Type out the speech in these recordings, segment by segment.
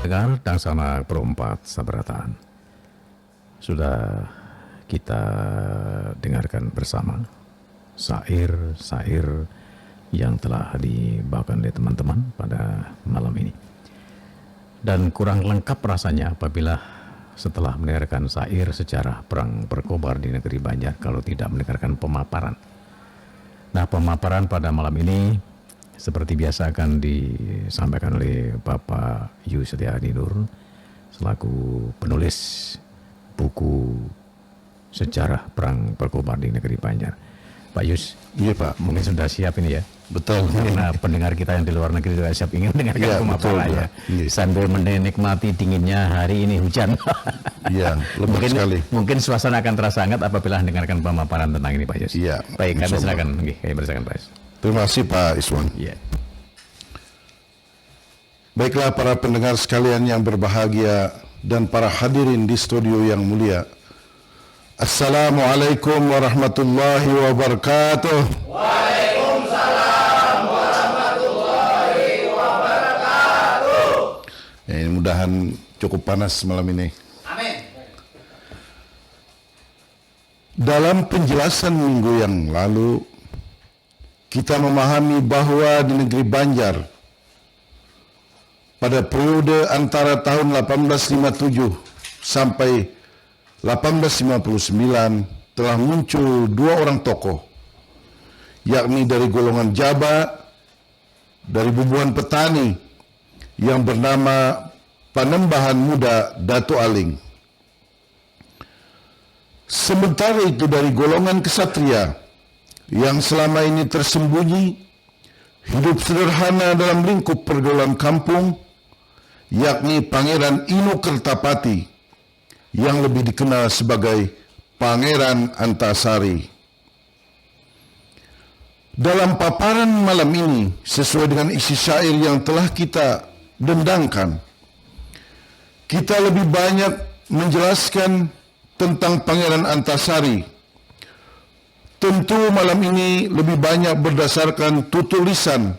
Dengar Dangsana Perempat Sabratan. Sudah kita dengarkan bersama syair-syair yang telah dibawakan oleh teman-teman pada malam ini. Dan kurang lengkap rasanya apabila setelah mendengarkan syair sejarah perang berkobar di negeri Banjar kalau tidak mendengarkan pemaparan. Nah, pemaparan pada malam ini seperti biasa akan disampaikan oleh Bapak Yu Setiadi Nur selaku penulis buku sejarah perang berkobar di negeri Banjar. Pak Yus, iya Pak, mungkin sudah siap ini ya? Betul. Karena pendengar kita yang di luar negeri juga siap ingin mendengarkan Ya, pemaparan betul, ya. iya. Sambil menikmati dinginnya hari ini hujan. Iya, lembut sekali. Mungkin suasana akan terasa hangat apabila mendengarkan pemaparan tentang ini Pak Yus. Iya. Baik, kami insyaallah. silakan. Oke, kami persilakan Pak Yus. Terima kasih Pak Iswan. Iya. Baiklah para pendengar sekalian yang berbahagia dan para hadirin di studio yang mulia. Assalamualaikum warahmatullahi wabarakatuh. Waalaikumsalam warahmatullahi wabarakatuh. Mudahan cukup panas malam ini. Amin. Dalam penjelasan minggu yang lalu, kita memahami bahwa di negeri Banjar pada periode antara tahun 1857 sampai 1859 telah muncul dua orang tokoh, yakni dari golongan Jaba, dari bubuhan petani yang bernama Panembahan Muda Dato Aling. Sementara itu dari golongan kesatria yang selama ini tersembunyi, hidup sederhana dalam lingkup pergaulan kampung, yakni Pangeran Inu Kertapati, yang lebih dikenal sebagai Pangeran Antasari. Dalam paparan malam ini, sesuai dengan isi syair yang telah kita dendangkan, kita lebih banyak menjelaskan tentang Pangeran Antasari. Tentu malam ini lebih banyak berdasarkan tutulisan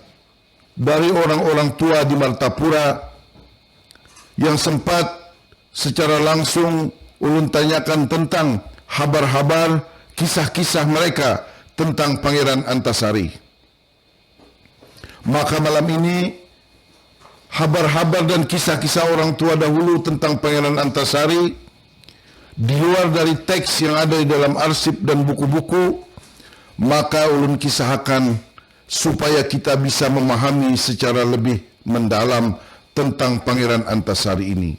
dari orang-orang tua di Martapura yang sempat secara langsung ulun tanyakan tentang habar-habar, kisah-kisah mereka tentang Pangeran Antasari. Maka malam ini habar-habar dan kisah-kisah orang tua dahulu tentang Pangeran Antasari di luar dari teks yang ada di dalam arsip dan buku-buku, maka ulun kisahkan supaya kita bisa memahami secara lebih mendalam tentang Pangeran Antasari ini.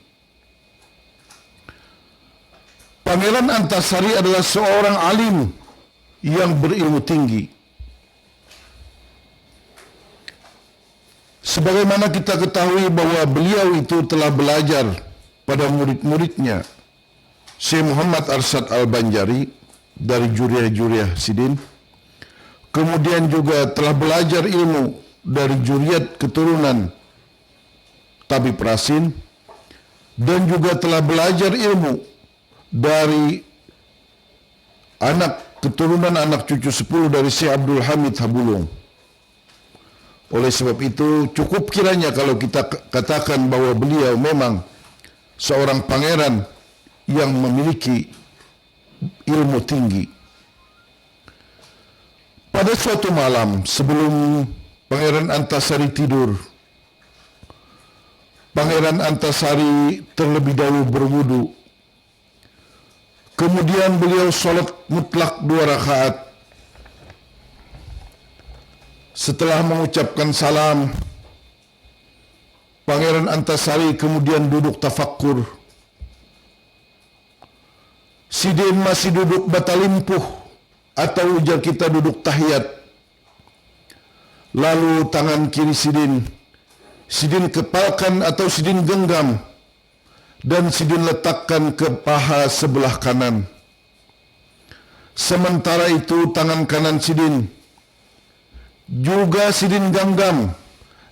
Pangeran Antasari adalah seorang alim yang berilmu tinggi. Sebagaimana kita ketahui bahwa beliau itu telah belajar pada murid-muridnya, Syekh Muhammad Arsyad Al-Banjari dari Juriah-Juriah Sidin. Kemudian juga telah belajar ilmu dari juriat keturunan Tabib Rasin, dan juga telah belajar ilmu dari anak cucu 10 dari Syekh Abdul Hamid Habulung. Oleh sebab itu cukup kiranya kalau kita katakan bahwa beliau memang seorang pangeran yang memiliki ilmu tinggi. Pada suatu malam sebelum Pangeran Antasari tidur, Pangeran Antasari terlebih dahulu berwudu. Kemudian beliau sholat mutlak 2 rakaat. Setelah mengucapkan salam, Pangeran Antasari kemudian duduk tafakkur. Sidin masih duduk batalimpuh, atau ujar kita duduk tahiyat. Lalu tangan kiri Sidin kepalkan atau Sidin genggam, dan Sidin letakkan ke paha sebelah kanan. Sementara itu tangan kanan Sidin juga Sidin genggam,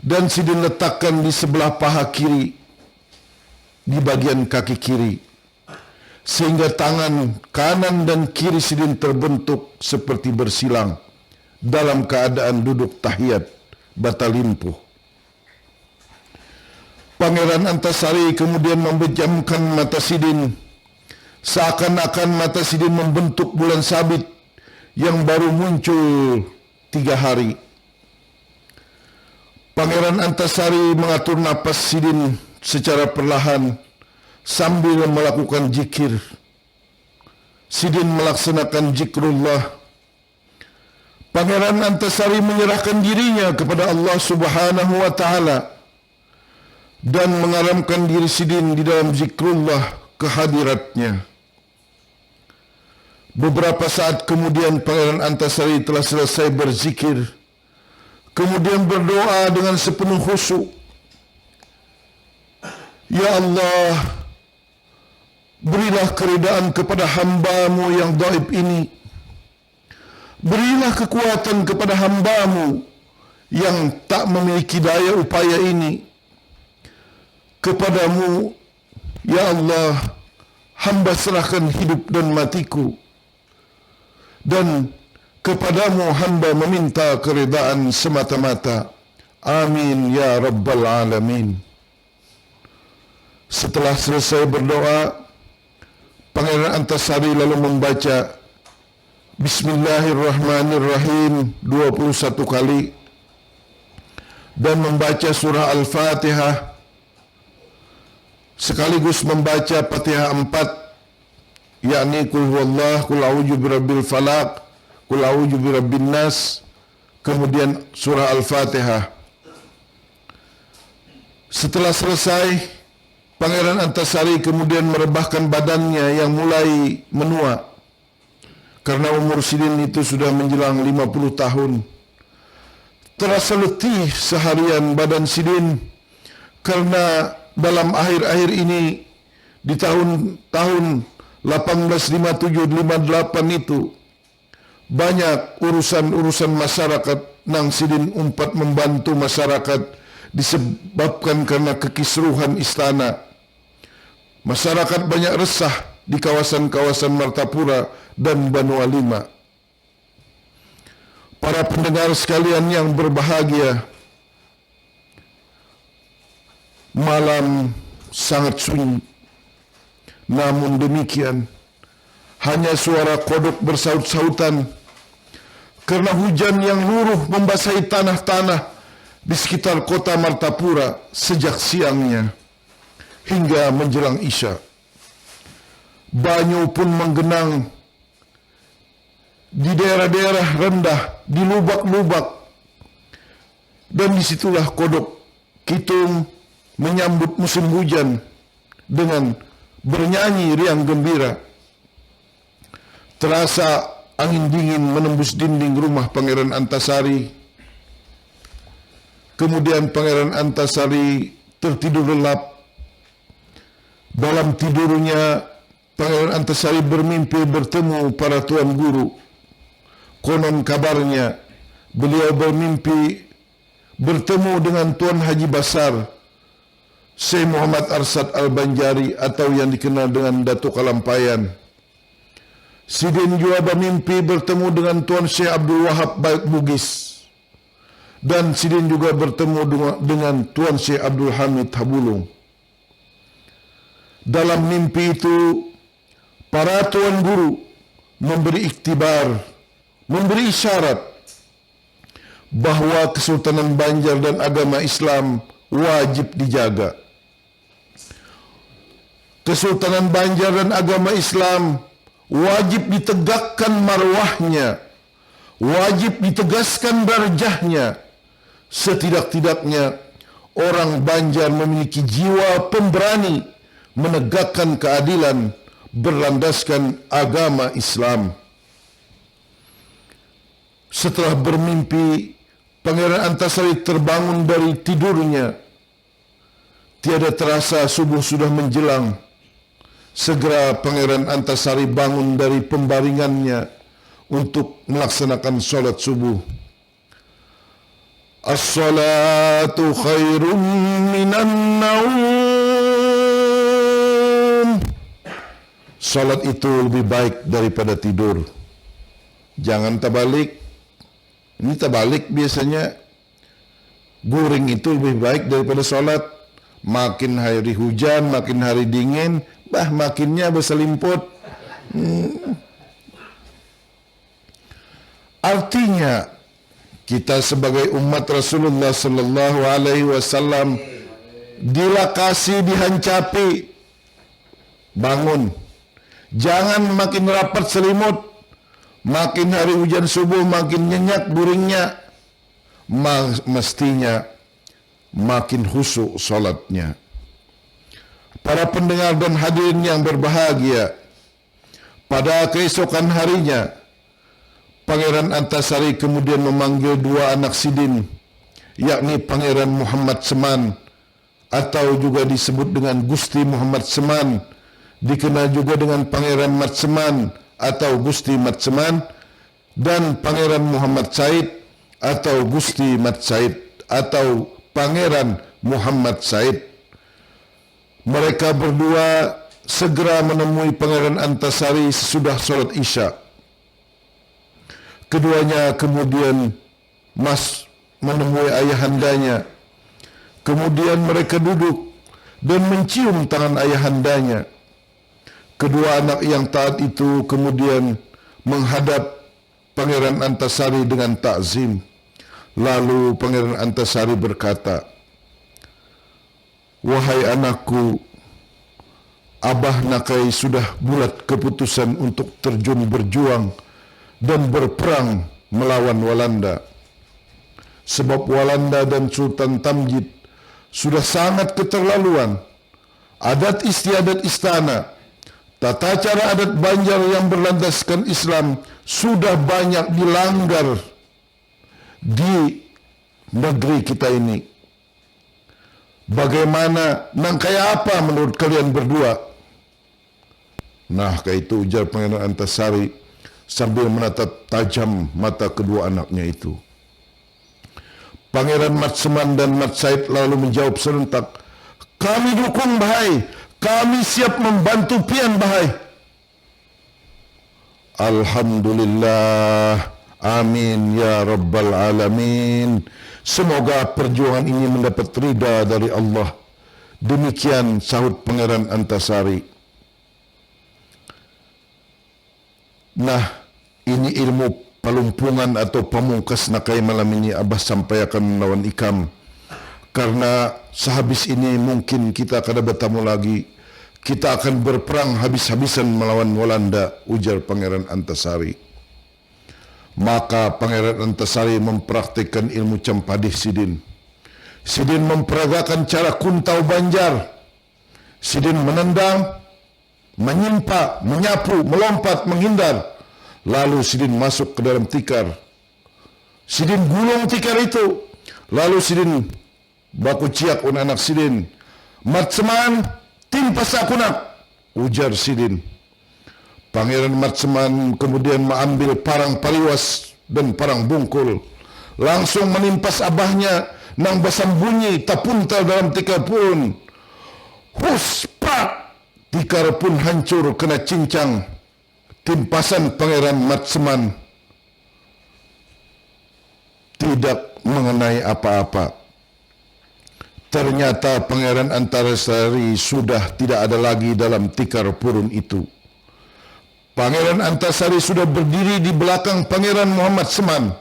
dan Sidin letakkan di sebelah paha kiri, di bagian kaki kiri, sehingga tangan kanan dan kiri Sidin terbentuk seperti bersilang dalam keadaan duduk tahiyat batalimpuh. Pangeran Antasari kemudian membejamkan mata Sidin, seakan-akan mata Sidin membentuk bulan sabit yang baru muncul 3 hari. Pangeran Antasari mengatur napas Sidin secara perlahan sambil melakukan zikir. Sidin melaksanakan zikrullah. Pangeran Antasari menyerahkan dirinya kepada Allah Subhanahu wa taala dan mengaramkan diri Sidin di dalam zikrullah kehadiratnya. Beberapa saat kemudian Pangeran Antasari telah selesai berzikir, kemudian berdoa dengan sepenuh khusyuk. Ya Allah, berilah keridaan kepada hamba-Mu yang dhaif ini. Berilah kekuatan kepada hamba-Mu yang tak memiliki daya upaya ini. Kepadamu, ya Allah, hamba serahkan hidup dan matiku. Dan kepadamu hamba meminta keridaan semata-mata. Amin ya Rabbal Alamin. Setelah selesai berdoa, Pangeran Antasari lalu membaca Bismillahirrahmanirrahim 21 kali dan membaca surah Al-Fatihah, sekaligus membaca Fatihah 4, yakni Qul huwallah, Qul a'udzu birabbil falaq, Qul a'udzu birabbin nas, kemudian surah Al-Fatihah. Setelah selesai, Pangeran Antasari kemudian merebahkan badannya yang mulai menua. Karena umur Sidin itu sudah menjelang 50 tahun. Terasa letih seharian badan Sidin karena dalam akhir-akhir ini di tahun-tahun 1857-58 itu banyak urusan-urusan masyarakat nang Sidin umpat membantu masyarakat disebabkan karena kekisruhan istana. Masyarakat banyak resah di kawasan-kawasan Martapura dan Banu Alima. Para pendengar sekalian yang berbahagia, malam sangat sunyi. Namun demikian, hanya suara kodok bersaut-sautan karena hujan yang luruh membasahi tanah-tanah di sekitar kota Martapura sejak siangnya hingga menjelang Isya. Banyu pun menggenang di daerah-daerah rendah, di lubak-lubak, dan disitulah kodok Kitung menyambut musim hujan dengan bernyanyi riang gembira. Terasa angin dingin menembus dinding rumah Pangeran Antasari. Kemudian Pangeran Antasari tertidur lelap. Dalam tidurnya, Pangeran Antasari bermimpi bertemu para tuan guru. Konon kabarnya, beliau bermimpi bertemu dengan Tuan Haji Basar, Syekh Muhammad Arsad Al-Banjari atau yang dikenal dengan Datuk Kalampayan. Sidin juga bermimpi bertemu dengan Tuan Syekh Abdul Wahab Baik Bugis. Dan Sidin juga bertemu dengan Tuan Syekh Abdul Hamid Habulung. Dalam mimpi itu, para tuan guru memberi iktibar, memberi isyarat bahwa Kesultanan Banjar dan agama Islam wajib dijaga. Kesultanan Banjar dan agama Islam wajib ditegakkan marwahnya, wajib ditegaskan darjahnya. Setidak-tidaknya orang Banjar memiliki jiwa pemberani menegakkan keadilan berlandaskan agama Islam. Setelah bermimpi, Pangeran Antasari terbangun dari tidurnya. Tiada terasa subuh sudah menjelang. Segera Pangeran Antasari bangun dari pembaringannya untuk melaksanakan sholat subuh. As-salatu khairun minan naum. Salat itu lebih baik daripada tidur. Jangan tabalik. Ini tabalik biasanya. Guring itu lebih baik daripada salat. Makin hari hujan, makin hari dingin, makinnya berselimput. Artinya kita sebagai umat Rasulullah sallallahu alaihi wasallam dilakasi, dihancapi. Bangun. Jangan makin rapat selimut. Makin hari hujan subuh makin nyenyak buringnya. Mestinya makin khusyuk solatnya. Para pendengar dan hadirin yang berbahagia, pada keesokan harinya Pangeran Antasari kemudian memanggil dua anak sidin, yakni Pangeran Muhammad Seman atau juga disebut dengan Gusti Muhammad Seman, dikenal juga dengan Pangeran Mat Seman atau Gusti Mat Seman, dan Pangeran Muhammad Said atau Gusti Mat Said atau Pangeran Muhammad Said. Mereka berdua segera menemui Pangeran Antasari sesudah sholat Isya. Keduanya kemudian menemui ayahandanya. Kemudian mereka duduk dan mencium tangan ayahandanya. Kedua anak yang taat itu kemudian menghadap Pangeran Antasari dengan takzim. Lalu Pangeran Antasari berkata, "Wahai anakku, Abah Nakai sudah bulat keputusan untuk terjun berjuang dan berperang melawan Walanda. Sebab Walanda dan Sultan Tamjid sudah sangat keterlaluan. Adat istiadat istana, tata cara adat Banjar yang berlandaskan Islam sudah banyak dilanggar di negeri kita ini. Bagaimana, kayak apa menurut kalian berdua?" Nah, kayak itu ujar Pangeran Antasari sambil menatap tajam mata kedua anaknya itu. Pangeran Mat Seman dan Mat Said lalu menjawab serentak, "Kami dukung bahai, kami siap membantu pian bahai." Alhamdulillah, amin ya rabbal alamin. Semoga perjuangan ini mendapat ridha dari Allah. Demikian sahut Pangeran Antasari. Nah, ini ilmu palumpungan atau pamungkas Nakai malam ini Abah sampaikan melawan Ikam. Karena sehabis ini mungkin kita akan bertemu lagi. Kita akan berperang habis-habisan melawan Walanda, ujar Pangeran Antasari. Maka Pangeran Antasari mempraktikkan ilmu Campadih Sidin. Sidin memperagakan cara kuntau Banjar. Sidin menendang, menyimpa, menyapu, melompat, menghindar. Lalu Sidin masuk ke dalam tikar. Sidin gulung tikar itu. Lalu Sidin baku ciak un anak Sidin. "Mat Seman, timpas aku nak," ujar Sidin. Pangeran Mat Seman kemudian mengambil parang paliwas dan parang bungkul. Langsung menimpas abahnya nang basam bunyi tapuntal dalam tikar pun. Hus, prak! Tikar pun hancur kena cincang. Timpasan Pangeran Mat Seman tidak mengenai apa-apa. Ternyata Pangeran Antasari sudah tidak ada lagi dalam tikar purun itu. Pangeran Antasari sudah berdiri di belakang Pangeran Muhammad Seman.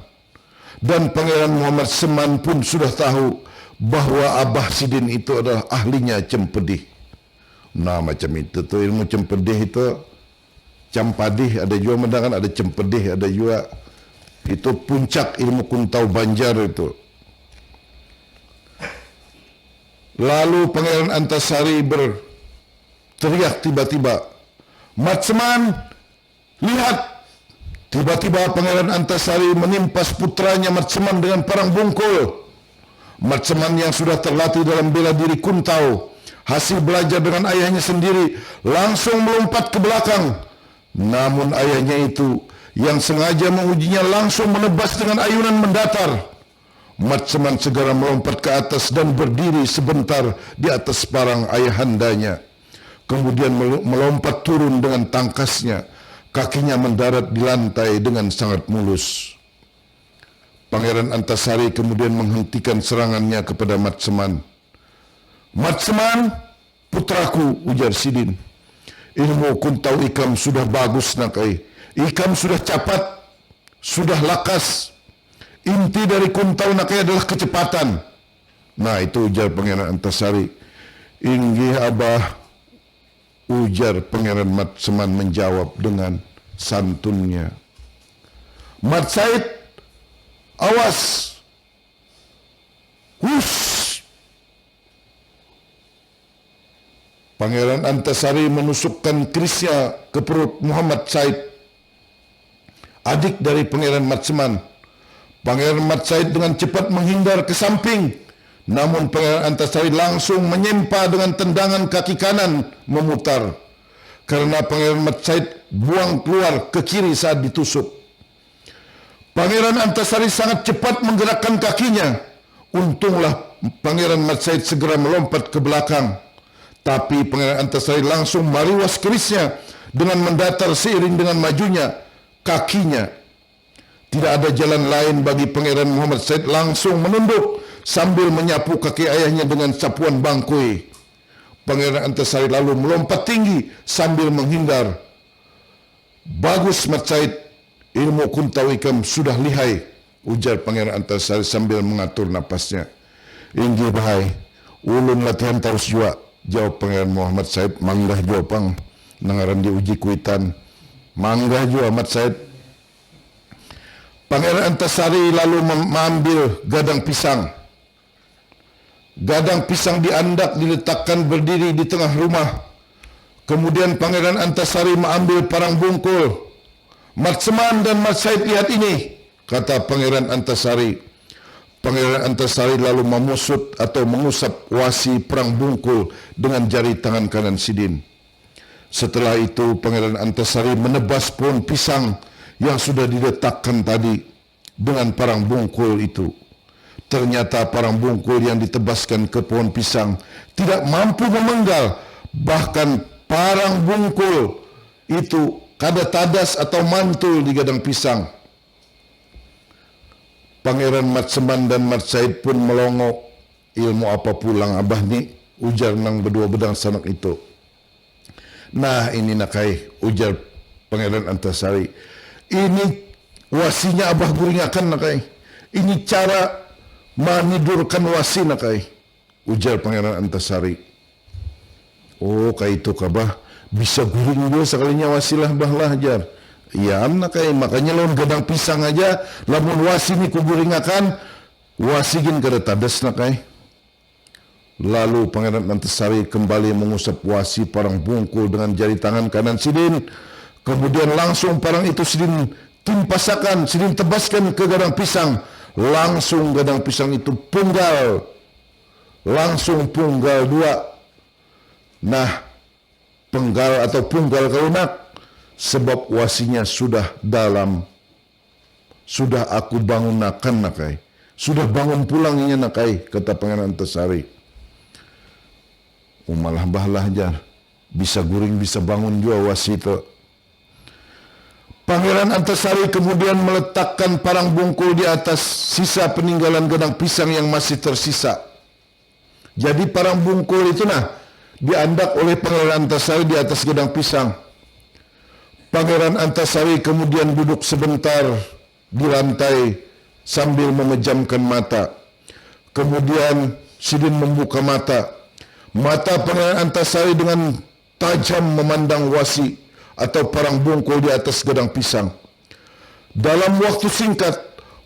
Dan Pangeran Muhammad Seman pun sudah tahu bahwa Abah Sidin itu adalah ahlinya cempedih. Nah, macam itu tuh ilmu cempedih itu. Campadih ada juga mendangan, ada cempedih, ada juga itu puncak ilmu kuntau Banjar itu. Lalu Pangeran Antasari berteriak tiba-tiba, "Mat Seman, lihat!" Tiba-tiba Pangeran Antasari menimpas putranya Mat Seman dengan parang bungkul. Mat Seman yang sudah terlatih dalam bela diri kuntau, hasil belajar dengan ayahnya sendiri, langsung melompat ke belakang. Namun ayahnya itu yang sengaja mengujinya langsung menebas dengan ayunan mendatar. Mat Seman segera melompat ke atas dan berdiri sebentar di atas parang ayahandanya. Kemudian melompat turun dengan tangkasnya. Kakinya mendarat di lantai dengan sangat mulus. Pangeran Antasari kemudian menghentikan serangannya kepada Mat Seman. Matseman, putraku, ujar Sidin. Ilmu kun tahu ikam sudah bagus nakai. Ikam sudah cepat, sudah lakas. Inti dari kun tahu nakai adalah kecepatan. Nah, itu ujar Pangeran Antasari. Inggih abah, ujar Pangeran Mat Seman menjawab dengan santunnya. Mat Said, awas. Hush. Pangeran Antasari menusukkan kerisnya ke perut Muhammad Said, adik dari Pangeran Mat Seman. Pangeran Mat Said dengan cepat menghindar ke samping. Namun Pangeran Antasari langsung menyempa dengan tendangan kaki kanan memutar. Karena Pangeran Mat Said buang keluar ke kiri saat ditusuk. Pangeran Antasari sangat cepat menggerakkan kakinya. Untunglah Pangeran Mat Said segera melompat ke belakang. Tapi Pangeran Antasari langsung mariwas kerisnya dengan mendatar seiring dengan majunya kakinya. Tidak ada jalan lain bagi Pangeran Muhammad Said langsung menunduk sambil menyapu kaki ayahnya dengan sapuan bangkoi. Pangeran Antasari lalu melompat tinggi sambil menghindar. Bagus Mat Said, ilmu kun tahu ikam sudah lihai, ujar Pangeran Antasari sambil mengatur napasnya. Inggih bahai, ulun latihan terus jua, jawab Pangeran Muhammad Said. Manggah jua pang, nangaran diuji kuitan. Manggah jua Mat Said. Pangeran Antasari lalu mengambil gadang pisang. Gadang pisang diandak diletakkan berdiri di tengah rumah. Kemudian Pangeran Antasari mengambil parang bungkul. Mat Seman dan Mat Said, lihat ini, kata Pangeran Antasari. Pangeran Antasari lalu memusut atau mengusap wasi perang bungkul dengan jari tangan kanan Sidin. Setelah itu Pangeran Antasari menebas pohon pisang yang sudah diletakkan tadi dengan parang bungkul itu. Ternyata parang bungkul yang ditebaskan ke pohon pisang tidak mampu memenggal. Bahkan parang bungkul itu kada tadas atau mantul di gadang pisang. Pangeran Mat Seman dan Mat Said pun melongo. Ilmu apa pulang abah ni, ujar nang berdua bedang sanak itu. Nah ini nakai, ujar Pangeran Antasari. Ini wasinya abah guringakan nakai. Ini cara manidurkan wasi nakai, ujar Pangeran Antasari. Oh kayak itu kabah, bisa guring dia sekalinya wasilah bahlah jar. Iya nakai, makanya lawan gadang pisang aja, lamun wasi ni kuguringakan, wasigin kada tadas nakai. Lalu Pangeran Antasari kembali mengusap wasi parang bungkul dengan jari tangan kanan Sidin. Kemudian langsung parang itu Sidin timpasakan, Sidin tebaskan ke gadang pisang. Langsung gadang pisang itu punggal. Langsung punggal dua. Nah, penggal atau punggal kalunak, sebab wasinya sudah dalam. Sudah aku bangunakan nakai. Sudah bangun pulangnya nakai, kata Pangeran Antasari. Malah bahlah jar. Bisa guring, bisa bangun jua wasi itu. Pangeran Antasari kemudian meletakkan parang bungkul di atas sisa peninggalan gadang pisang yang masih tersisa. Jadi parang bungkul itu diandak oleh Pangeran Antasari di atas gadang pisang. Pangeran Antasari kemudian duduk sebentar di lantai sambil memejamkan mata. Kemudian Sidin membuka mata. Mata Pangeran Antasari dengan tajam memandang wasi atau parang bungkul di atas gadang pisang. Dalam waktu singkat,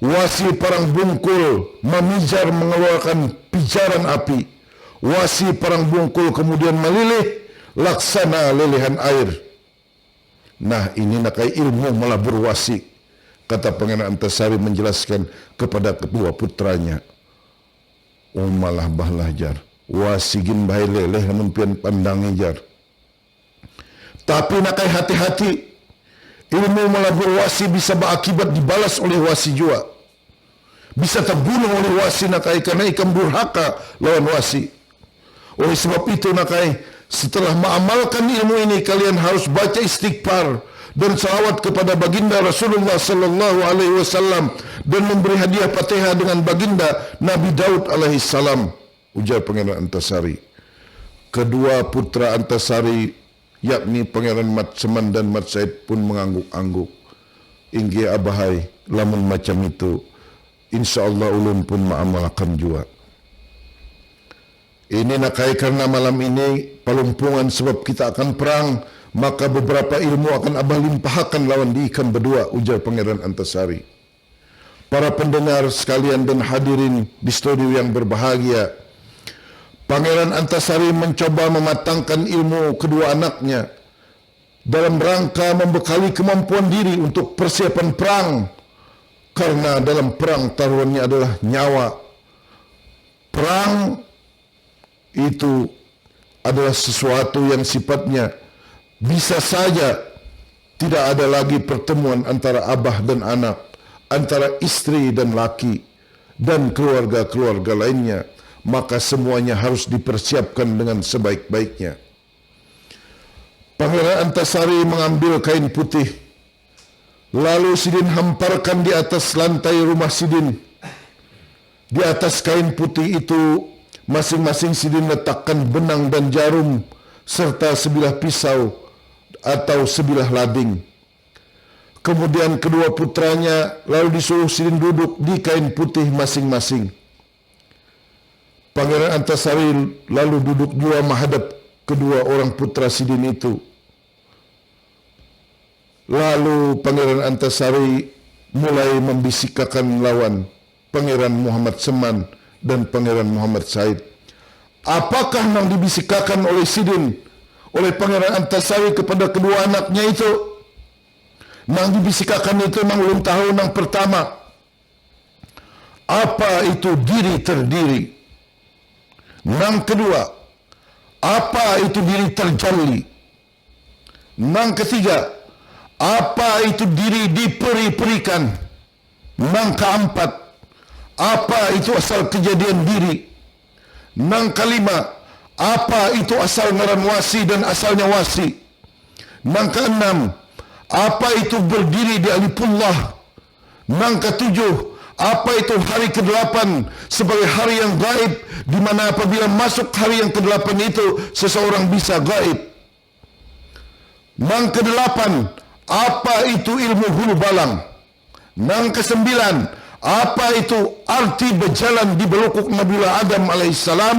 wasi parang bungkul memijar mengeluarkan pijaran api. Wasi parang bungkul kemudian melilih laksana lelehan air. Nah ini nakai ilmu melabur wasi, kata Pangeran Antasari menjelaskan kepada kedua putranya. Malah bahlah jar, wasigin bahai leleh menumpian pandangi jar. Tapi nakai hati-hati, ilmu melabur wasi bisa berakibat dibalas oleh wasi jua. Bisa terbunuh oleh wasi nakai karena ikam durhaka lawan wasi. Oleh sebab itu nakai, setelah mengamalkan ilmu ini kalian harus baca istighfar dan salawat kepada baginda Rasulullah sallallahu alaihi wasallam dan memberi hadiah Fatihah dengan baginda Nabi Daud alaihi salam, ujar Pangeran Antasari. kedua putra Antasari yakni Pangeran Mat Seman dan Mat Said pun mengangguk-angguk. Inggi abahai lamun macam itu, insyaallah ulun pun ma'amalakan jua. Ini nakai karena malam ini palumpungan sebab kita akan perang, maka beberapa ilmu akan abah limpahkan lawan diikan berdua, ujar Pangeran Antasari. Para pendengar sekalian dan hadirin di studio yang berbahagia, Pangeran Antasari mencoba mematangkan ilmu kedua anaknya dalam rangka membekali kemampuan diri untuk persiapan perang, karena dalam perang taruhannya adalah nyawa. Perang itu adalah sesuatu yang sifatnya bisa saja tidak ada lagi pertemuan antara abah dan anak, antara istri dan laki, dan keluarga-keluarga lainnya, maka semuanya harus dipersiapkan dengan sebaik-baiknya. Pangeran Antasari mengambil kain putih, lalu Sidin hamparkan di atas lantai rumah Sidin. Di atas kain putih itu masing-masing Sidin letakkan benang dan jarum serta sebilah pisau atau sebilah lading. Kemudian kedua putranya lalu disuruh Sidin duduk di kain putih masing-masing. Pangeran Antasari lalu duduk jua menghadap kedua orang putra Sidin itu. Lalu Pangeran Antasari mulai membisikkan lawan Pangeran Muhammad Seman dan Pangeran Muhammad Said. Apakah yang dibisikkan oleh Sidin, oleh Pangeran Antasari kepada kedua anaknya itu? Yang dibisikkan itu memang ulun tahu. Yang pertama, apa itu diri terdiri? Yang kedua, apa itu diri terjalli? Yang ketiga, apa itu diri diperi-perikan? Yang keempat, apa itu asal kejadian diri? Yang kelima, apa itu asal ngaran wasi dan asalnya wasi? Yang keenam, apa itu berdiri di Alipullah? Yang ketujuh, apa itu hari ke-8 sebagai hari yang gaib, di mana apabila masuk hari yang ke-8 itu seseorang bisa gaib. Yang ke-8, apa itu ilmu hulu balang? Yang ke-9, apa itu arti berjalan di belukuk Nabiullah Adam alaihissalam?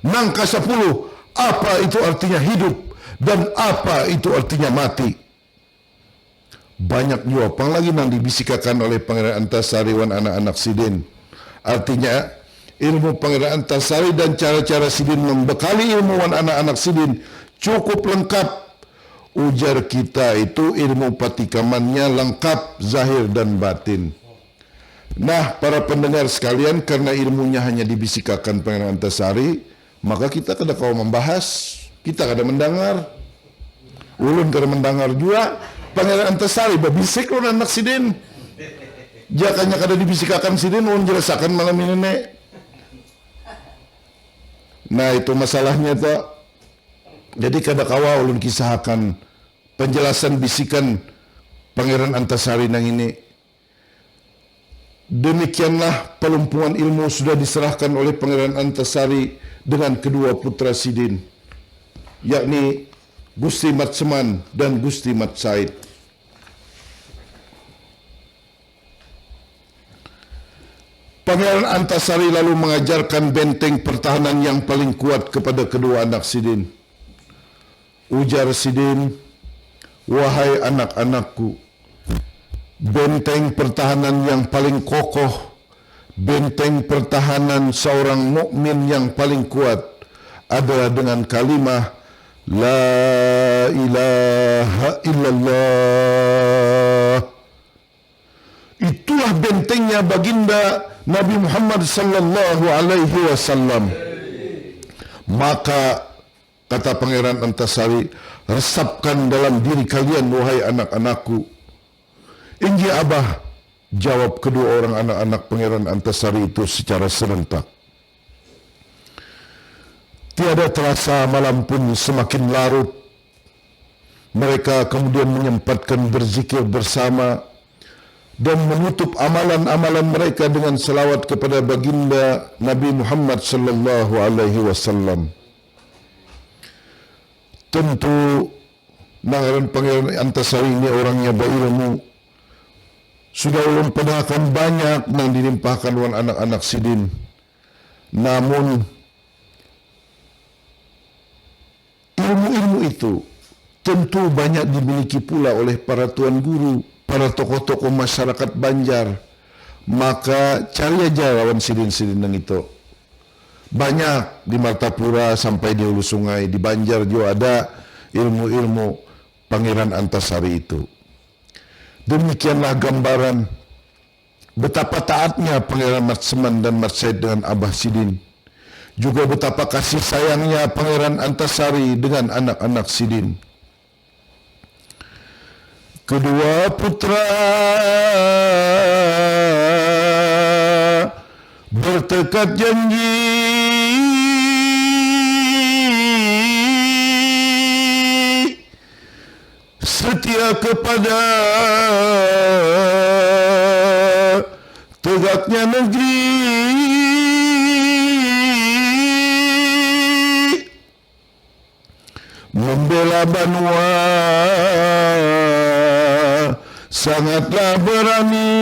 Yang ke-10, apa itu artinya hidup dan apa itu artinya mati? Banyak jawapan lagi yang dibisikkan oleh Pangeran Antasari wan anak-anak Sidin. Artinya ilmu Pangeran Antasari dan cara-cara Sidin membekali ilmu wan anak-anak Sidin cukup lengkap. Ujar kita itu ilmu patikamannya lengkap zahir dan batin. Nah, para pendengar sekalian, karena ilmunya hanya dibisikkan Pangeran Antasari, maka kita kada kau membahas, kita kada mendengar. Ulun kada mendengar juga. Pangeran Antasari babisik ulun anak Sidin. Jakanya kada dibisikkan Sidin, ulun jelasakan malam ini nek. Nah, itu masalahnya toh. Jadi kada kawa ulun kisahkan penjelasan bisikan Pangeran Antasari nang ini. Demikianlah pelumpuhan ilmu sudah diserahkan oleh Pangeran Antasari dengan kedua putra Sidin, yakni Gusti Mat Seman dan Gusti Mat Said. Pangeran Antasari lalu mengajarkan benteng pertahanan yang paling kuat kepada kedua anak Sidin. Ujar Sidin, wahai anak-anakku, benteng pertahanan yang paling kokoh, benteng pertahanan seorang mukmin yang paling kuat adalah dengan kalimah La ilaha illallah. Itulah bentengnya baginda Nabi Muhammad sallallahu alaihi wasallam. Maka kata Pangeran Antasari, resapkan dalam diri kalian wahai anak-anakku. Inggi abah, jawab kedua orang anak-anak Pangeran Antasari itu secara serentak. Tiada terasa malam pun semakin larut. Mereka kemudian menyempatkan berzikir bersama dan menutup amalan-amalan mereka dengan selawat kepada baginda Nabi Muhammad sallallahu alaihi wasallam. Tentu Nangaran Pangeran Antasari ini orangnya berilmu. Sudah ulun pedahkan banyak yang dilimpahkan oleh anak-anak sidin. Namun ilmu-ilmu itu tentu banyak dimiliki pula oleh para tuan guru, para tokoh-tokoh masyarakat Banjar. Maka cari aja lawan sidin-sidin yang itu. Banyak di Martapura sampai di hulu sungai, di Banjar juga ada ilmu-ilmu Pangeran Antasari itu. Demikianlah gambaran betapa taatnya Pangeran Mat Seman dan Mat Said dengan Abah Sidin. Juga betapa kasih sayangnya Pangeran Antasari dengan anak-anak Sidin. Kedua putra bertekad janji setia kepada tegaknya negeri, membela Banua sangatlah berani,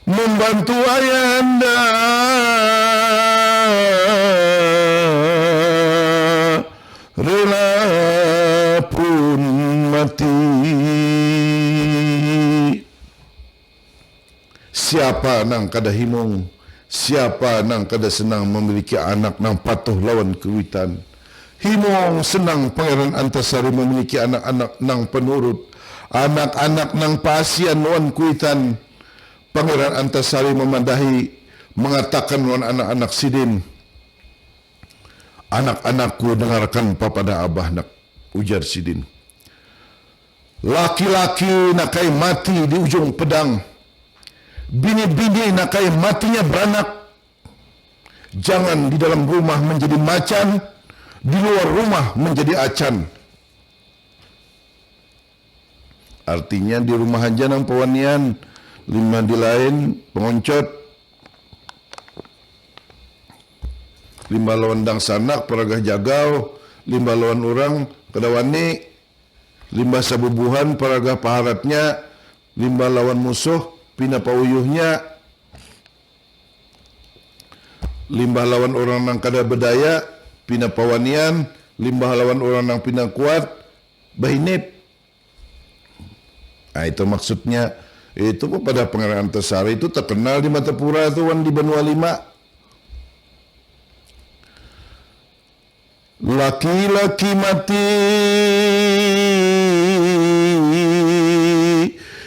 membantu ayahanda rela pun mati. Siapa nang kada himung, siapa nang kada senang memiliki anak nang patuh lawan kewitan. Himung senang Pangeran Antasari memiliki anak-anak nang penurut, anak-anak nang pasian lawan kuitan. Pangeran Antasari memadahi mengatakan lawan anak-anak Sidin, anak-anakku dengarkan papada abah nak, ujar Sidin. Laki-laki nakai mati di ujung pedang, bini-bini nakai matinya beranak. Jangan di dalam rumah menjadi macan, di luar rumah menjadi acan. Artinya di rumah aja nang pewanian, lima di lain pengoncot, lima lawan dang sanak peragah jagau, lima lawan orang kedawani, lima sabubuhan peragah paharatnya, lima lawan musuh pina pauyuhnya, lima lawan orang nang kada bedaya pina pawanian, lima lawan orang nang pina kuat bahinip. Nah, itu maksudnya. Itu pada Pangeran Antasari itu terkenal di Martapura itu wan di Banua Lima. Laki-laki mati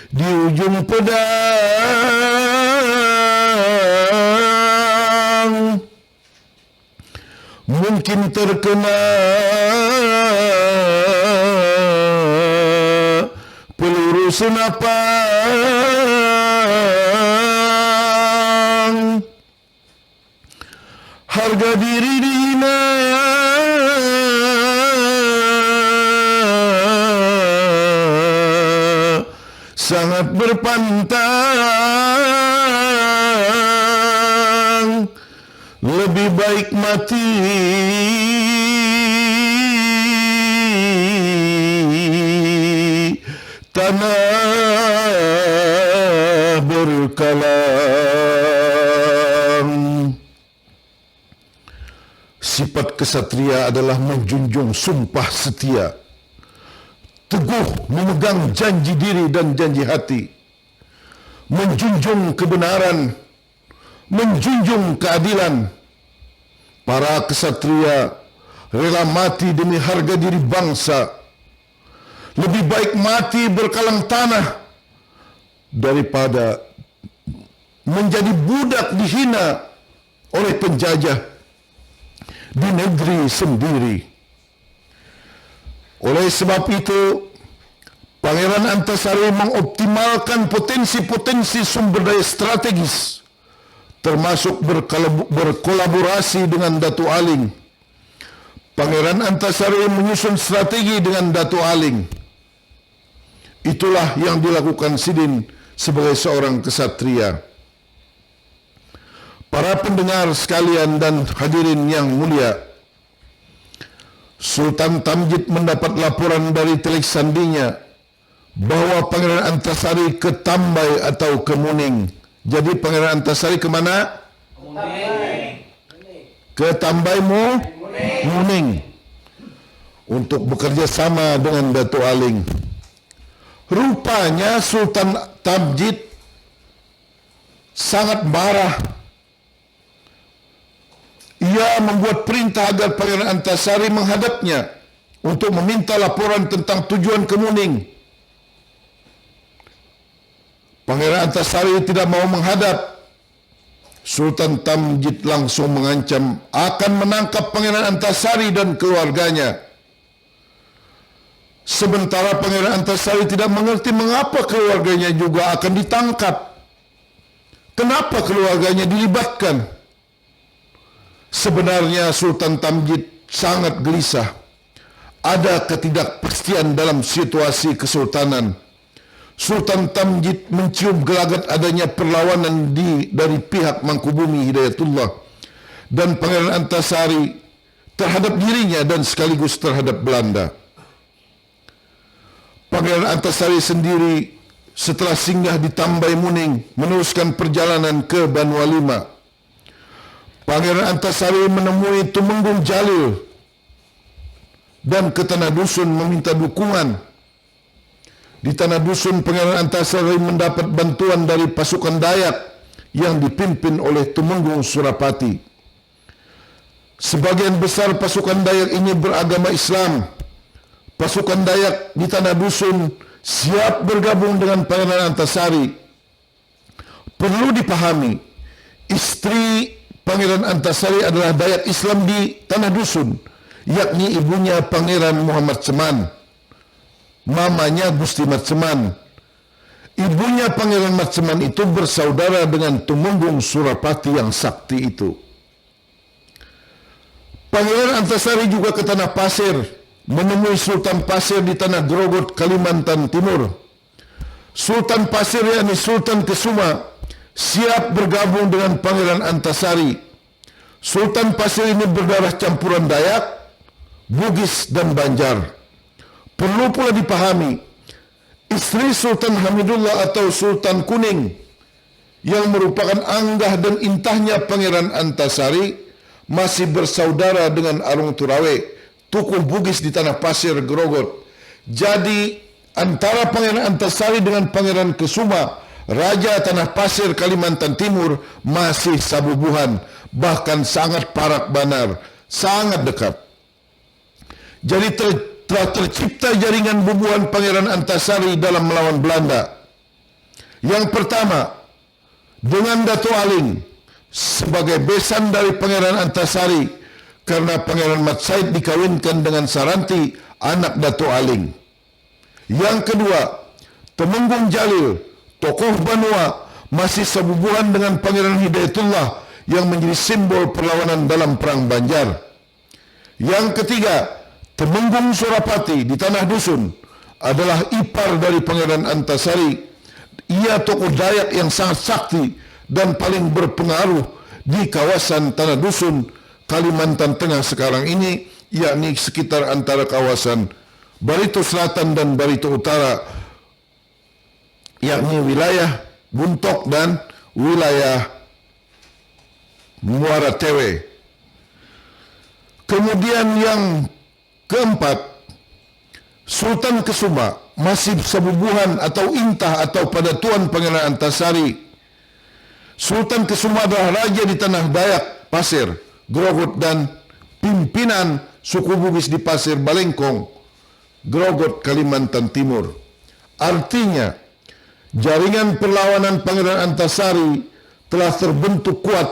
di ujung pedang, mungkin terkena peluru senapang. Harga diri dihina, sangat berpantang. Lebih baik mati tanah berkalang. Sifat kesatria adalah menjunjung sumpah setia, teguh memegang janji diri dan janji hati, menjunjung kebenaran, menjunjung keadilan. Para kesatria rela mati demi harga diri bangsa. Lebih baik mati berkalang tanah daripada menjadi budak dihina oleh penjajah di negeri sendiri. Oleh sebab itu, Pangeran Antasari mengoptimalkan potensi-potensi sumber daya strategis, termasuk berkolaborasi dengan Datu Aling. Pangeran Antasari menyusun strategi dengan Datu Aling. Itulah yang dilakukan Sidin sebagai seorang kesatria. para pendengar sekalian dan hadirin yang mulia, Sultan Tamjid mendapat laporan dari telik sandinya bahwa Pangeran Antasari ke Tambai atau ke Muning. Jadi Pangeran Antasari kemana? Ke Tambai Muning untuk bekerja sama dengan Datuk Aling. Rupanya Sultan Tamjid sangat marah. Ia membuat perintah agar Pangeran Antasari menghadapnya untuk meminta laporan tentang tujuan ke Muning. Pangeran Antasari tidak mau menghadap. Sultan Tamjid langsung mengancam akan menangkap Pangeran Antasari dan keluarganya. Sementara Pangeran Antasari tidak mengerti mengapa keluarganya juga akan ditangkap. Kenapa keluarganya dilibatkan? Sebenarnya Sultan Tamjid sangat gelisah. Ada ketidakpastian dalam situasi kesultanan. Sultan Tamjid mencium gelagat adanya perlawanan dari pihak Mangkubumi Hidayatullah dan Pangeran Antasari terhadap dirinya dan sekaligus terhadap Belanda. Pangeran Antasari sendiri setelah singgah di Tambai Muning meneruskan perjalanan ke Banua Lima. Pangeran Antasari menemui Tumenggung Jalil dan ke Tanah Dusun meminta dukungan. Di Tanah Dusun, Pangeran Antasari mendapat bantuan dari pasukan Dayak yang dipimpin oleh Tumenggung Surapati. Sebagian besar pasukan Dayak ini beragama Islam. Pasukan Dayak di Tanah Dusun siap bergabung dengan Pangeran Antasari. Perlu dipahami, istri Pangeran Antasari adalah Dayak Islam di Tanah Dusun, yakni ibunya Pangeran Muhammad Seman, mamanya Gusti Mat Seman. Ibunya Pangeran Mat Seman itu bersaudara dengan Tumenggung Surapati yang sakti itu. Pangeran Antasari juga ke Tanah Pasir, menemui Sultan Pasir di Tanah Grogot, Kalimantan Timur. Sultan Pasir yakni Sultan Kesuma siap bergabung dengan Pangeran Antasari. Sultan Pasir ini berdarah campuran Dayak, Bugis dan Banjar. Perlu pula dipahami, istri Sultan Hamidullah atau Sultan Kuning yang merupakan anggah dan intahnya Pangeran Antasari masih bersaudara dengan Arung Turawe, Tukuh Bugis di Tanah Pasir, Grogot. Jadi antara Pangeran Antasari dengan Pangeran Kesuma, Raja Tanah Pasir Kalimantan Timur, masih sabubuhan, bahkan sangat parak banar, sangat dekat. Jadi telah tercipta jaringan bubuhan Pangeran Antasari dalam melawan Belanda. Yang pertama, dengan Datuk Aling sebagai besan dari Pangeran Antasari karena Pangeran Mat Said dikawinkan dengan Saranti, anak Datuk Aling. Yang kedua, Tumenggung Jalil, tokoh Banua, masih sebubuhan dengan Pangeran Hidayatullah yang menjadi simbol perlawanan dalam Perang Banjar. Yang ketiga, Tumenggung Surapati di Tanah Dusun adalah ipar dari Pangeran Antasari. Ia tokoh Dayak yang sangat sakti dan paling berpengaruh di kawasan Tanah Dusun, Kalimantan Tengah sekarang ini, yakni sekitar antara kawasan Barito Selatan dan Barito Utara, yakni wilayah Buntok dan wilayah Muara Tewe. Kemudian yang keempat, Sultan Kesuma masih sebubuhan atau intah atau pada Tuan Pangeran Antasari. Sultan Kesuma adalah raja di Tanah Dayak, Pasir, Grogot dan pimpinan suku Bugis di Pasir Balengkong, Grogot, Kalimantan Timur. Artinya, jaringan perlawanan Pangeran Antasari telah terbentuk kuat.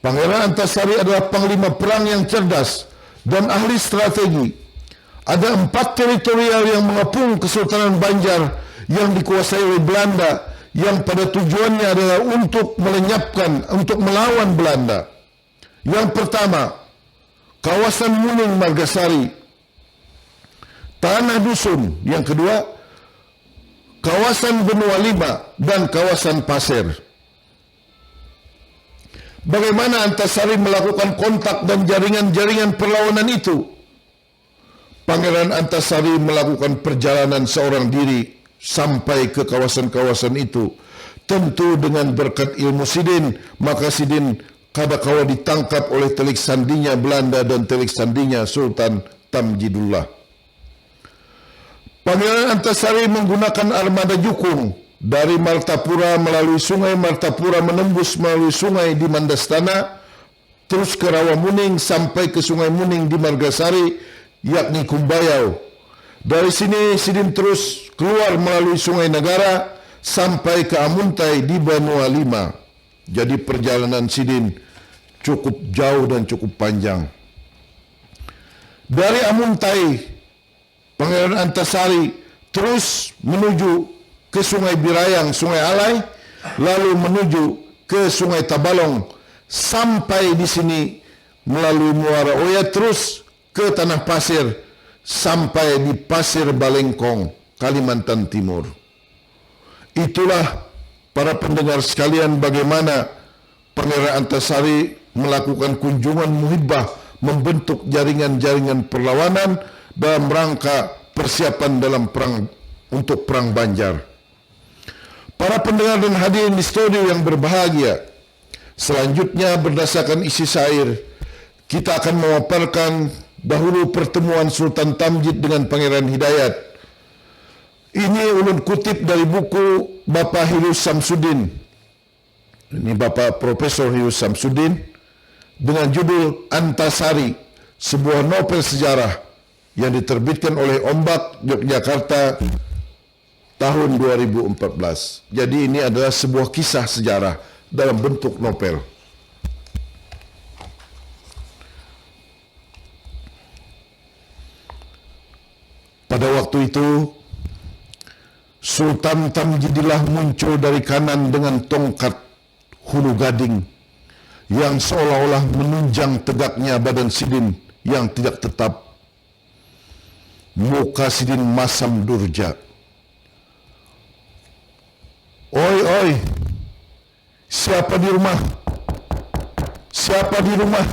Pangeran Antasari adalah panglima perang yang cerdas dan ahli strategi. Ada 4 teritorial yang mengepung Kesultanan Banjar yang dikuasai oleh Belanda, yang pada tujuannya adalah untuk melenyapkan, untuk melawan Belanda. Yang pertama, kawasan Muning Margasari, Tanah Dusun. Yang kedua, kawasan Benua Lima dan kawasan Pasir. Bagaimana Antasari melakukan kontak dan jaringan-jaringan perlawanan itu? Pangeran Antasari melakukan perjalanan seorang diri sampai ke kawasan-kawasan itu. Tentu dengan berkat ilmu Sidin, maka Sidin kadakawa ditangkap oleh telik sandinya Belanda dan telik sandinya Sultan Tamjidullah. Pangeran Antasari menggunakan armada jukung dari Martapura melalui sungai Martapura, menembus melalui sungai di Mandastana, terus ke Rawamuning sampai ke sungai Muning di Margasari, yakni Kumbayau. Dari sini Sidin terus keluar melalui sungai Negara sampai ke Amuntai di Banua Lima. Jadi perjalanan Sidin cukup jauh dan cukup panjang. Dari Amuntai, Pangeran Antasari terus menuju ke Sungai Birayang, Sungai Alai, lalu menuju ke Sungai Tabalong, sampai di sini melalui Muara Oya terus ke Tanah Pasir, sampai di Pasir Balengkong, Kalimantan Timur. Itulah para pendengar sekalian bagaimana Pangeran Antasari melakukan kunjungan muhibah, membentuk jaringan-jaringan perlawanan dalam rangka persiapan dalam perang untuk perang Banjar. Para pendengar dan hadirin di studio yang berbahagia, selanjutnya berdasarkan isi syair, kita akan memaparkan dahulu pertemuan Sultan Tamjid dengan Pangeran Hidayat. Ini ulun kutip dari buku Bapak Hius Samsudin. Ini Bapak Profesor Hius Samsudin dengan judul Antasari, sebuah novel sejarah yang diterbitkan oleh Ombak Yogyakarta tahun 2014. Jadi ini adalah sebuah kisah sejarah dalam bentuk novel. Pada waktu itu, Sultan Tamjidillah muncul dari kanan dengan tongkat hulu gading yang seolah-olah menunjang tegaknya badan Sidin yang tidak tetap. Muka Sidin masam durja. Oi, oi, siapa di rumah? Siapa di rumah?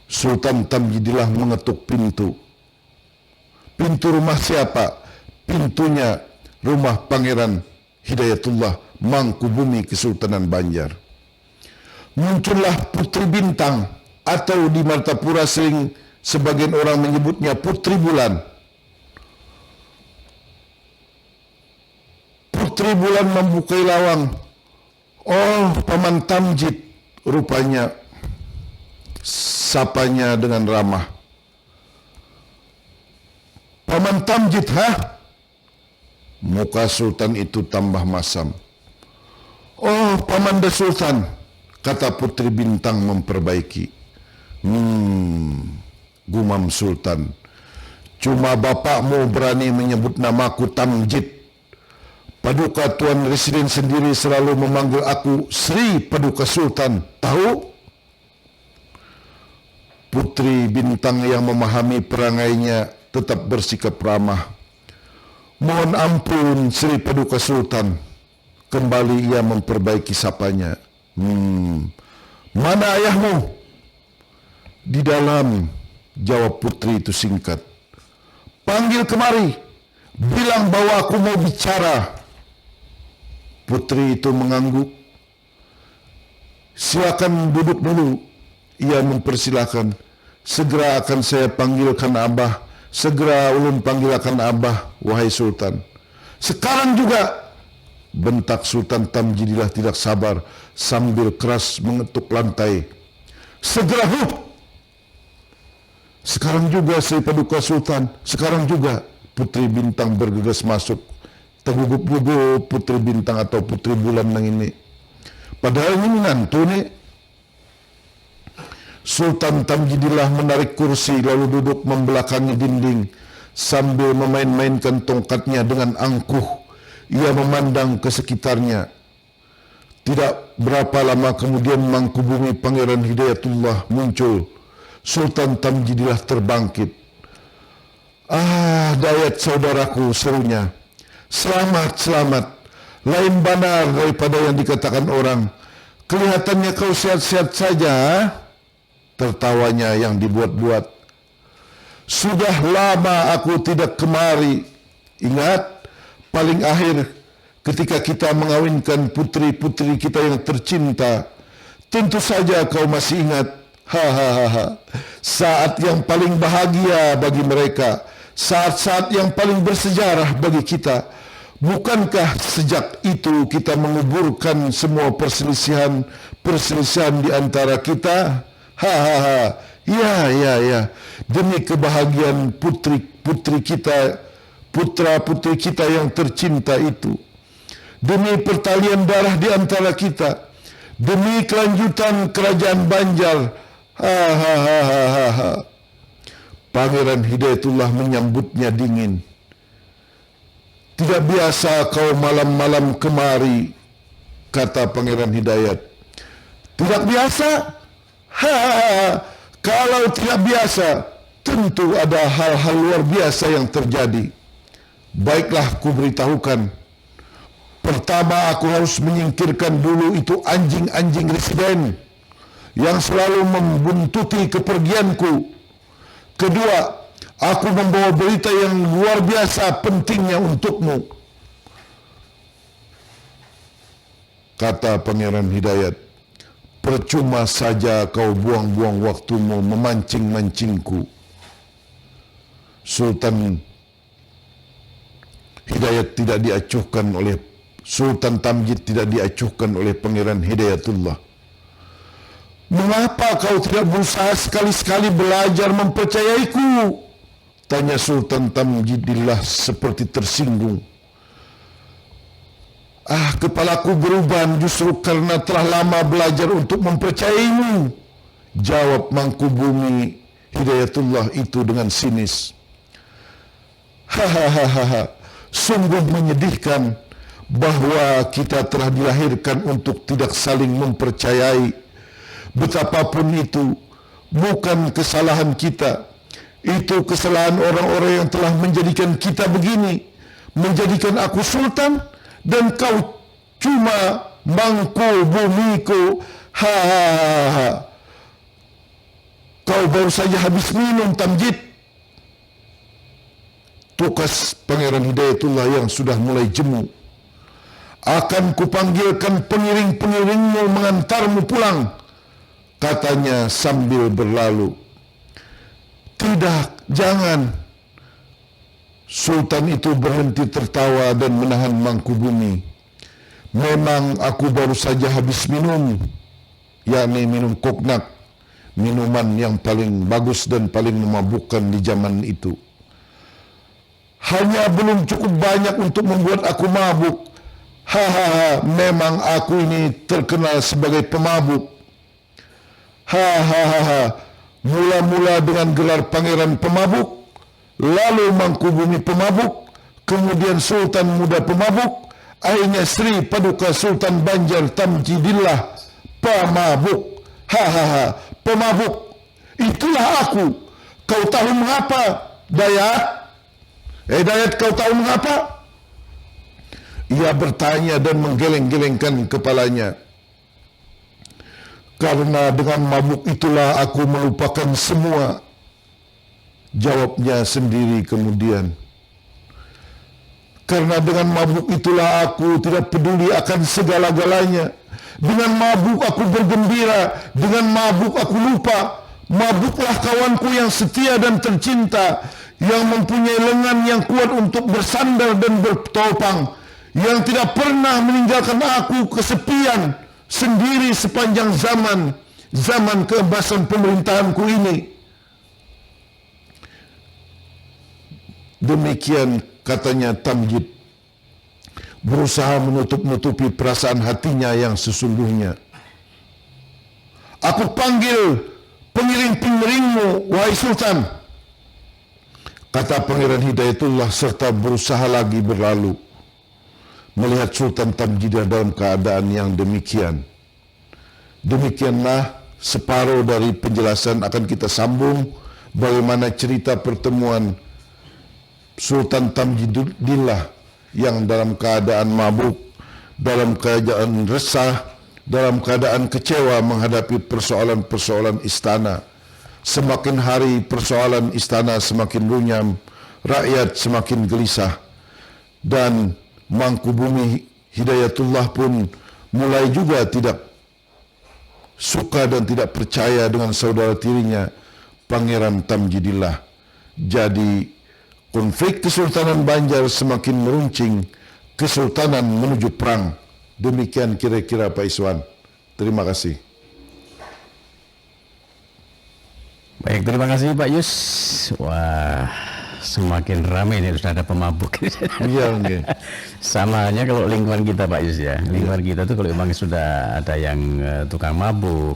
Sultan Tamjidillah mengetuk pintu. Pintu rumah siapa? Pintunya rumah Pangeran Hidayatullah, Mangkubumi Kesultanan Banjar. Muncullah Putri Bintang, atau di Martapura sering sebagian orang menyebutnya Putri Bulan. Putri Bulan membukai lawang. Oh, Paman Tamjid, rupanya. Sapanya dengan ramah. Paman Tamjid, ha? Muka Sultan itu tambah masam. Oh, Pamanda Sultan, kata Putri Bintang memperbaiki. Gumam Sultan. Cuma bapakmu berani menyebut namaku Tamjid. Paduka Tuan Residen sendiri selalu memanggil aku Sri Paduka Sultan. Tahu? Putri Bintang yang memahami perangainya tetap bersikap ramah. Mohon ampun Sri Paduka Sultan. Kembali ia memperbaiki sapanya. Mana ayahmu? Di dalam, jawab putri itu singkat. Panggil kemari. Bilang bahwa aku mau bicara. Putri itu mengangguk. Silakan duduk dulu. Ia mempersilahkan. Segera akan saya panggilkan Abah. Segera ulun panggilkan Abah, wahai Sultan. Sekarang juga, bentak Sultan Tamjidillah tidak sabar sambil keras mengetuk lantai. Segera, sekarang juga Sri Paduka Sultan, sekarang juga. Putri Bintang bergegas masuk. Tergugup-gugup Putri Bintang atau Putri Bulan nang ini. Padahal ini ngantu nih. Sultan Tamjidillah menarik kursi lalu duduk membelakangi dinding sambil memain-mainkan tongkatnya dengan angkuh. Ia memandang ke sekitarnya. Tidak berapa lama kemudian Mangkubumi Pangeran Hidayatullah muncul. Sultan Tamjidillah terbangkit. Ah, Dayat saudaraku, serunya. Selamat, selamat. Lain benar daripada yang dikatakan orang. Kelihatannya kau sehat-sehat saja. Tertawanya yang dibuat-buat. Sudah lama aku tidak kemari. Ingat, paling akhir ketika kita mengawinkan putri-putri kita yang tercinta. Tentu saja kau masih ingat. Hahaha. Saat yang paling bahagia bagi mereka. Saat-saat yang paling bersejarah bagi kita. Bukankah sejak itu kita menguburkan semua perselisihan di antara kita? Hahaha. Ya. Demi kebahagiaan putri-putri kita, putra-putri kita yang tercinta itu. Demi pertalian darah di antara kita. Demi kelanjutan kerajaan Banjar. Hahaha. Pangeran Hidayatullah menyambutnya dingin. Tidak biasa kau malam-malam kemari, kata Pangeran Hidayat. Tidak biasa? Kalau tidak biasa, tentu ada hal-hal luar biasa yang terjadi. Baiklah, ku beritahukan. Pertama, aku harus menyingkirkan dulu itu anjing-anjing residen yang selalu membuntuti kepergianku. Kedua, aku membawa berita yang luar biasa pentingnya untukmu, kata Pangeran Hidayat. Percuma saja kau buang-buang waktumu memancing-mancingku. Sultan Hidayat tidak diacuhkan oleh Sultan Tamjid tidak diacuhkan oleh Pangeran Hidayatullah. Mengapa kau tidak berusaha sekali-sekali belajar mempercayaiku? Tanya Sultan Tamjidillah seperti tersinggung. Kepalaku beruban justru karena telah lama belajar untuk mempercayaimu, jawab Mangku Bumi Hidayatullah itu dengan sinis. Hahaha, sungguh menyedihkan bahwa kita telah dilahirkan untuk tidak saling mempercayai. Betapapun itu bukan kesalahan kita. Itu kesalahan orang-orang yang telah menjadikan kita begini, menjadikan aku sultan dan kau cuma mangku bumiku. Hahaha. Kau baru saja habis minum, Tamjid. Tukas Pangeran Hidayatullah yang sudah mulai jemu. Akan kupanggilkan pengiring-pengiringmu mengantarmu pulang, katanya sambil berlalu. Tidak, jangan. Sultan itu berhenti tertawa dan menahan Mangku Bumi. Memang aku baru saja habis minum, yakni minum koknak, minuman yang paling bagus dan paling memabukkan di zaman itu. Hanya belum cukup banyak untuk membuat aku mabuk. Hahaha, memang aku ini terkenal sebagai pemabuk. Hahaha, mula-mula dengan gelar Pangeran Pemabuk, lalu Mangku Bumi Pemabuk, kemudian Sultan Muda Pemabuk, akhirnya Sri Paduka Sultan Banjar Tamjidillah Pemabuk. Hahaha, pemabuk. Itulah aku. Kau tahu mengapa, Dayat? Dayat, kau tahu mengapa? Ia bertanya dan menggeleng-gelengkan kepalanya. Karena dengan mabuk itulah aku melupakan semua, jawabnya sendiri kemudian. Karena dengan mabuk itulah aku tidak peduli akan segala-galanya. Dengan mabuk aku bergembira, dengan mabuk aku lupa. Mabuklah kawanku yang setia dan tercinta, yang mempunyai lengan yang kuat untuk bersandar dan bertopang, yang tidak pernah meninggalkan aku kesepian sendiri sepanjang zaman keemasan pemerintahanku ini. Demikian katanya Tamjid, berusaha menutup-nutupi perasaan hatinya yang sesungguhnya. Aku panggil pengiring-pengiringmu, wahai Sultan, kata Pangeran Hidayatullah serta berusaha lagi berlalu. Melihat Sultan Tamjid dalam keadaan yang demikian. Demikianlah separuh dari penjelasan akan kita sambung bagaimana cerita pertemuan Sultan Tamjidillah yang dalam keadaan mabuk, dalam keadaan resah, dalam keadaan kecewa menghadapi persoalan-persoalan istana. Semakin hari persoalan istana semakin runyam, rakyat semakin gelisah, dan Mangkubumi Hidayatullah pun mulai juga tidak suka dan tidak percaya dengan saudara tirinya Pangeran Tamjidillah. Jadi konflik Kesultanan Banjar semakin meruncing, kesultanan menuju perang. Demikian kira-kira Pak Iswan. Terima kasih. Baik, terima kasih Pak Yus. Wah, semakin ramai ini sudah ada pemabuk. Iya, okay. Sama aja kalau lingkungan kita Pak Yus ya. Lingkungan kita tuh kalau memang sudah ada yang tukang mabuk,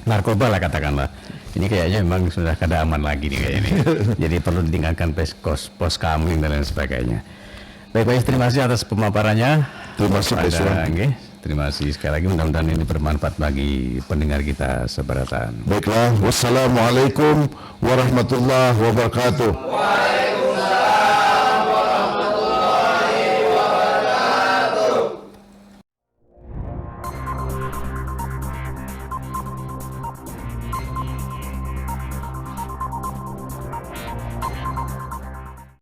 narkoba lah katakanlah. Ini kayaknya memang sudah kada aman lagi nih kayaknya nih. Jadi perlu ditinggalkan pos kamling dan lain sebagainya. Baik Pak Yus, terima kasih atas pemaparannya. Terima kasih Pak Iswan. Terima kasih sekali lagi, mudah-mudahan ini bermanfaat bagi pendengar kita seberatan. Baiklah, wassalamualaikum warahmatullahi wabarakatuh.